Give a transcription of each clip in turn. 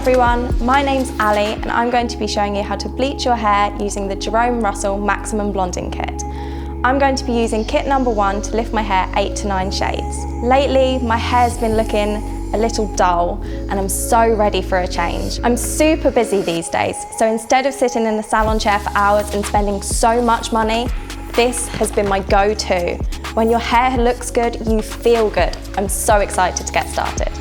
everyone, my name's Ali and I'm going to be showing you how to bleach your hair using the Jerome Russell Maximum Blonding Kit. I'm going to be using kit number 1 to lift my hair 8 to 9 shades. Lately, my hair's been looking a little dull and I'm so ready for a change. I'm super busy these days, so instead of sitting in the salon chair for hours and spending so much money, this has been my go-to. When your hair looks good, you feel good. I'm so excited to get started.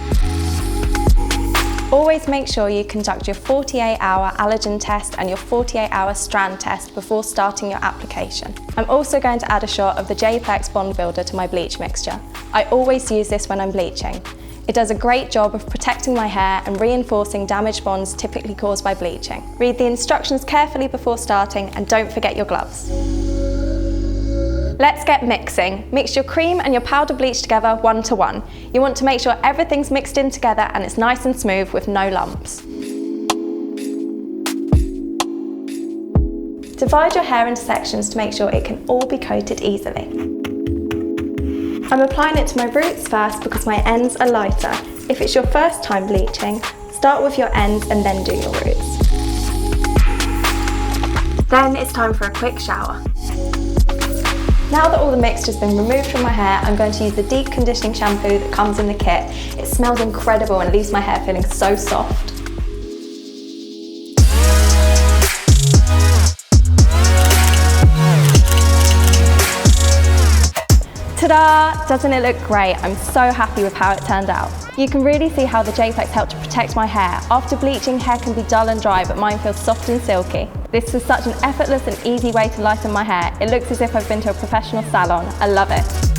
Always make sure you conduct your 48-hour allergen test and your 48-hour strand test before starting your application. I'm also going to add a shot of the J-Plex Bond Builder to my bleach mixture. I always use this when I'm bleaching. It does a great job of protecting my hair and reinforcing damaged bonds typically caused by bleaching. Read the instructions carefully before starting and don't forget your gloves. Let's get mixing. Mix your cream and your powder bleach together 1 to 1. You want to make sure everything's mixed in together and it's nice and smooth with no lumps. Divide your hair into sections to make sure it can all be coated easily. I'm applying it to my roots first because my ends are lighter. If it's your first time bleaching, start with your ends and then do your roots. Then it's time for a quick shower. Now that all the mixture's been removed from my hair, I'm going to use the deep conditioning shampoo that comes in the kit. It smells incredible and leaves my hair feeling so soft. Ta-da! Doesn't it look great? I'm so happy with how it turned out. You can really see how the J-Plex helped to protect my hair. After bleaching, hair can be dull and dry, but mine feels soft and silky. This was such an effortless and easy way to lighten my hair. It looks as if I've been to a professional salon. I love it.